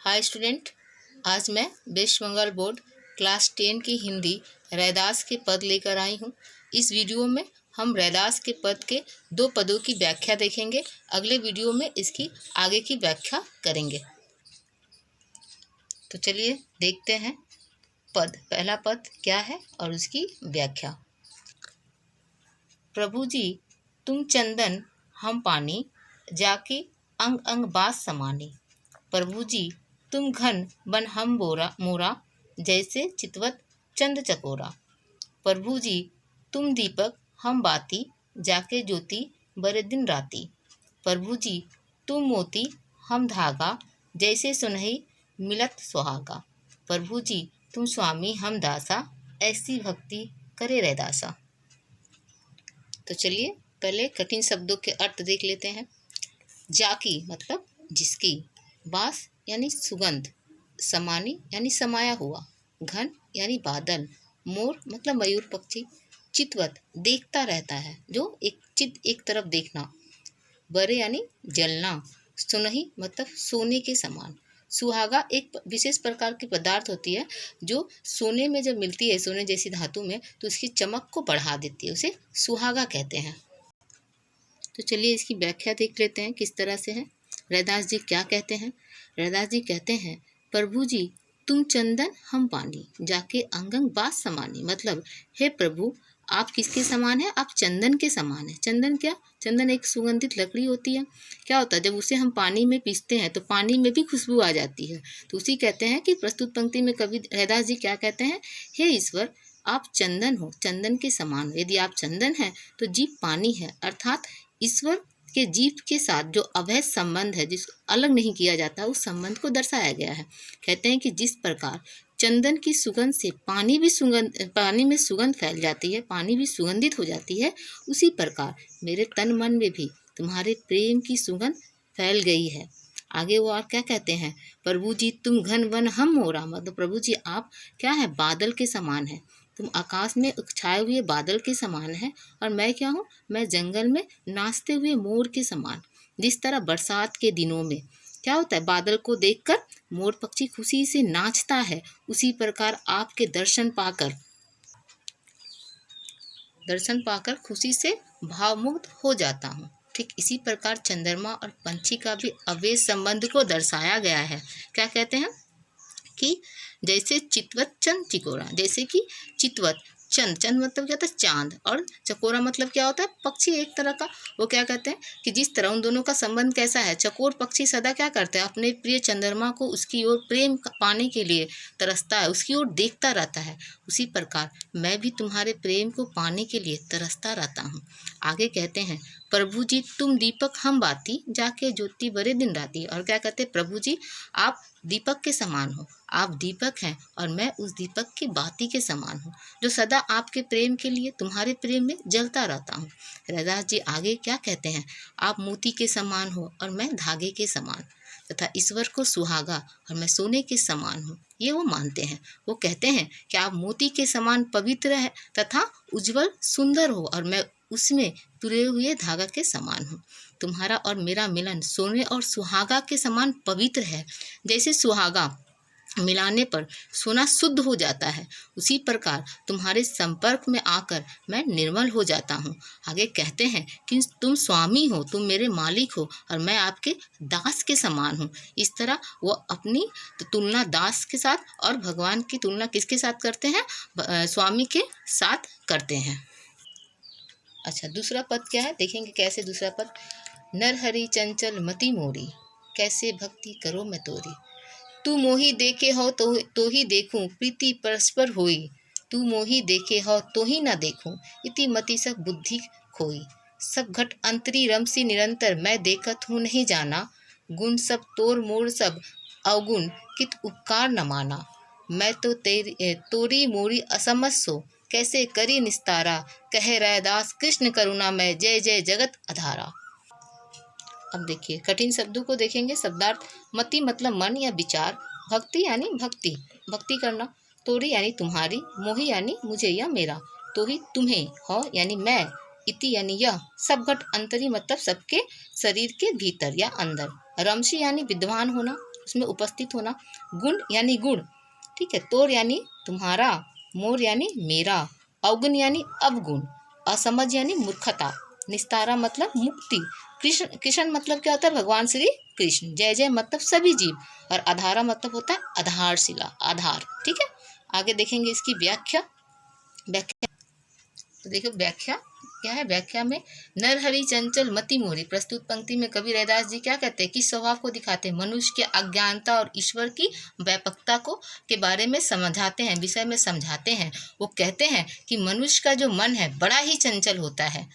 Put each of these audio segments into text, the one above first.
Hi student, आज मैं waste Bengal board class 10 की हिंदी रैदास के पद लेकर आई हूँ। इस वीडियो में हम रैदास के पद के 2 पदों की व्याख्या देखेंगे। अगले वीडियो में इसकी आगे की व्याख्या करेंगे। तो चलिए देखते हैं पद। पहला पद क्या है और उसकी व्याख्या। प्रभु जी तुम चंदन हम पानी, जाके अंग अंग बास समानी। प्रभु जी तुम घन बन हम मोरा, जैसे चितवत चंद चकोरा। प्रभु जी तुम दीपक हम बाती, जाके ज्योति बरे दिन राती। प्रभु जी तुम मोती हम धागा, जैसे सुनहि मिलत सुहागा। प्रभु जी तुम स्वामी हम दासा, ऐसी भक्ति करे रैदासा। तो चलिए पहले कठिन शब्दों के अर्थ देख लेते हैं। जाकी मतलब जिसकी, बास यानी सुगंध, समानी यानी समाया हुआ, घन यानी बादल, मोर मतलब मयूर पक्षी, चितवत देखता रहता है, जो एक तरफ देखना, बरे यानी जलना, सुनही मतलब सोने के समान। सुहागा एक विशेष प्रकार की पदार्थ होती है जो सोने में जब मिलती है, सोने जैसी धातु में, तो उसकी चमक को बढ़ा देती है, उसे सुहागा कहते हैं। तो चलिए इसकी व्याख्या देख लेते हैं किस तरह से है। रैदास जी क्या कहते हैं। रैदास जी कहते हैं, प्रभु जी तुम चंदन हम पानी, जाके अंगंग बास समानी। मतलब हे प्रभु आप किसके समान है? आप चंदन के समान है। चंदन क्या? चंदन एक सुगंधित लकड़ी होती है। क्या होता है, जब उसे हम पानी में पीसते हैं तो पानी में भी खुशबू आ जाती है। तो उसी कहते हैं कि प्रस्तुत पंक्ति में कवि रैदास जी क्या कहते हैं, हे ईश्वर आप चंदन हो, चंदन के समान हो। यदि आप चंदन है तो जीव पानी है, अर्थात ईश्वर के जीव के साथ जो अवैध संबंध है, जिसको अलग नहीं किया जाता, उस संबंध को दर्शाया गया है। कहते हैं कि जिस प्रकार चंदन की सुगंध से पानी में सुगंध फैल जाती है, पानी भी सुगंधित हो जाती है, उसी प्रकार मेरे तन मन में भी तुम्हारे प्रेम की सुगंध फैल गई है। आगे वो और क्या कहते हैं, प्रभु जी तुम घन वन हम मोरा। मतलब प्रभु जी आप क्या है? बादल के समान है। तुम आकाश में छाए हुए बादल के समान है, और मैं क्या हूँ? मैं जंगल में नाचते हुए मोर के समान। जिस तरह बरसात के दिनों में क्या होता है, बादल को देखकर मोर पक्षी खुशी से नाचता है, उसी प्रकार आपके दर्शन पाकर खुशी से भावमुग्ध हो जाता हूँ। ठीक इसी प्रकार चंद्रमा और पंछी का भी अवैध संबंध को दर्शाया गया है। क्या कहते हैं कि जैसे चितवत चंद चिकोरा, जैसे कि चितवत चंद मतलब क्या होता है? चांद, और चकोरा मतलब क्या होता है? पक्षी एक तरह का। वो क्या कहते हैं कि जिस तरह उन दोनों का संबंध कैसा है, चकोर पक्षी सदा क्या करते हैं, अपने प्रिय चंद्रमा को उसकी ओर प्रेम पाने के लिए तरसता है, उसकी ओर देखता रहता है। उसी प्रकार मैं भी तुम्हारे प्रेम को पाने के लिए तरसता रहता हूँ। आगे कहते हैं, प्रभु जी तुम दीपक हम बाती, जाके ज्योति बरे दिन राती। और क्या कहते हैं, प्रभु जी आप दीपक के समान हो, आप दीपक हैं और मैं उस दीपक की बाती के समान हूँ, जो सदा आपके प्रेम के लिए, तुम्हारे प्रेम में जलता रहता हूँ। रैदास जी आगे क्या कहते हैं, आप मोती के समान हो और मैं धागे के समान, तथा ईश्वर को सुहागा और मैं सोने के समान हूँ, ये वो मानते हैं। वो कहते हैं कि आप मोती के समान पवित्र है तथा उज्जवल सुंदर हो, और मैं उसमें तुरे हुए धागा के समान हूँ। तुम्हारा और मेरा मिलन सोने और सुहागा के समान पवित्र है। जैसे सुहागा मिलाने पर सोना शुद्ध हो जाता है, उसी प्रकार तुम्हारे संपर्क में आकर मैं निर्मल हो जाता हूँ। आगे कहते हैं कि तुम स्वामी हो, तुम मेरे मालिक हो, और मैं आपके दास के समान हूँ। इस तरह वो अपनी तुलना दास के साथ और भगवान की तुलना किसके साथ करते हैं? स्वामी के साथ करते हैं। अच्छा, दूसरा पद क्या है, देखेंगे कैसे। दूसरा पद, नरहरि चंचल मति मोरी, कैसे भक्ति करो मैं तोरी। तू मोही देखे हो तो ही देखूं, प्रीति परस्पर होई। तू मोही देखे हो तो ही न देखूं, इति मति सब बुद्धि खोई। सब घट अंतरी रमसी निरंतर, मैं देखत हूँ नहीं जाना। गुण सब तोर मोर सब अवगुण, कित उपकार न माना। मैं तो तोरी मोरी असमझ सो, कैसे करी निस्तारा। कहे रैदास कृष्ण करुणा में, जय जय जगत अधारा। अब देखिए कठिन शब्दों को देखेंगे। शब्दार्थ, मति मतलब मन या विचार, भक्ति यानी भक्ति करना, तोरी यानी तुम्हारी, मोही यानी मुझे या मेरा, तो ही तुम्हें, हो यानी मैं, इति यानी यह, सब घट अंतरी मतलब सबके शरीर के भीतर या अंदर, रमशी यानी विद्वान होना, उसमें उपस्थित होना। गुण यानी गुण, ठीक है। तोर यानी तुम्हारा, मोर यानी मेरा, अवगुण यानी अवगुण, असमझ यानी मूर्खता, निस्तारा मतलब मुक्ति, कृष्ण, कृष्ण मतलब क्या होता है, भगवान श्री कृष्ण, जय जय मतलब सभी जीव, और आधारा मतलब होता है आधारशिला, आधार, ठीक है। आगे देखेंगे इसकी व्याख्या। व्याख्या तो देखो व्याख्या क्या है। व्याख्या में नरहरि चंचल मति मोरी, प्रस्तुत पंक्ति में कवि रैदास जी क्या कहते हैं, किस स्वभाव को दिखाते हैं, मनुष्य के अज्ञानता और ईश्वर की व्यापकता को के बारे में समझाते हैं, विषय में समझाते हैं। वो कहते हैं कि मनुष्य का जो मन है बड़ा ही चंचल होता है,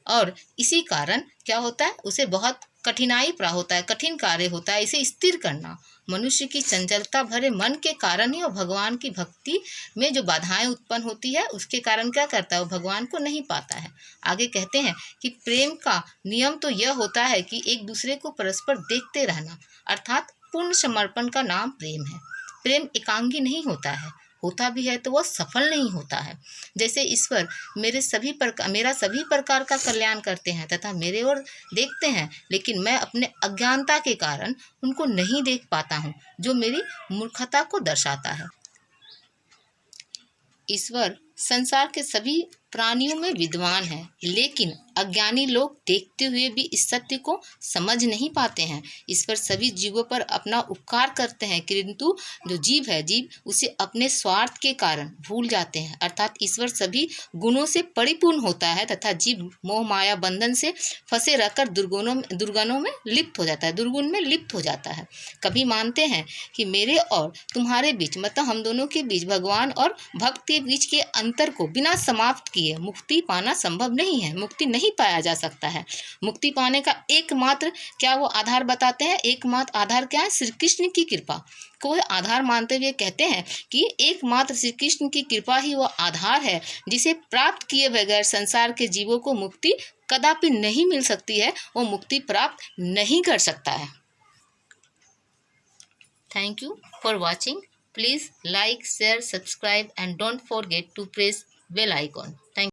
और इसी कारण क्या होता है, उसे बहुत कठिनाई प्राप्त होता है, कठिन कार्य होता है इसे स्थिर करना। मनुष्य की चंचलता भरे मन के कारण ही और भगवान की भक्ति में जो बाधाएं उत्पन्न होती है उसके कारण क्या करता है, वो भगवान को नहीं पाता है। आगे कहते हैं कि प्रेम का नियम तो यह होता है कि एक दूसरे को परस्पर देखते रहना, अर्थात पूर्ण समर्पण का नाम प्रेम है। प्रेम एकांगी नहीं होता है, होता भी है तो वह सफल नहीं होता है। जैसे ईश्वर मेरा सभी प्रकार का कल्याण करते हैं तथा मेरे ओर देखते हैं, लेकिन मैं अपने अज्ञानता के कारण उनको नहीं देख पाता हूँ, जो मेरी मूर्खता को दर्शाता है। ईश्वर संसार के सभी प्राणियों में विद्वान है, लेकिन अज्ञानी लोग देखते हुए भी इस सत्य को समझ नहीं पाते हैं। ईश्वर सभी जीवों पर अपना उपकार करते हैं, किंतु जो जीव है, जीव उसे अपने स्वार्थ के कारण भूल जाते हैं। अर्थात ईश्वर सभी गुणों से परिपूर्ण होता है तथा जीव मोह माया बंधन से फंसे रहकर दुर्गुणों में लिप्त हो जाता है, दुर्गुण में लिप्त हो जाता है। कभी मानते हैं कि मेरे और तुम्हारे बीच, मतलब हम दोनों के बीच, भगवान और भक्त के बीच के अंतर को बिना समाप्त किए मुक्ति पाना संभव नहीं है, मुक्ति नहीं पाया जा सकता है। मुक्ति पाने का एकमात्र क्या वो आधार बताते हैं, एकमात्र आधार क्या है, श्री कृष्ण की कृपा को आधार मानते हुए कहते हैं कि एकमात्र श्री कृष्ण की कृपा ही वो आधार है, जिसे प्राप्त किए बगैर संसार के जीवों को मुक्ति कदापि नहीं मिल सकती है, वो मुक्ति प्राप्त नहीं कर सकता है। Thank you for watching. Please like, share, subscribe and don't forget to press bell icon. Thank you.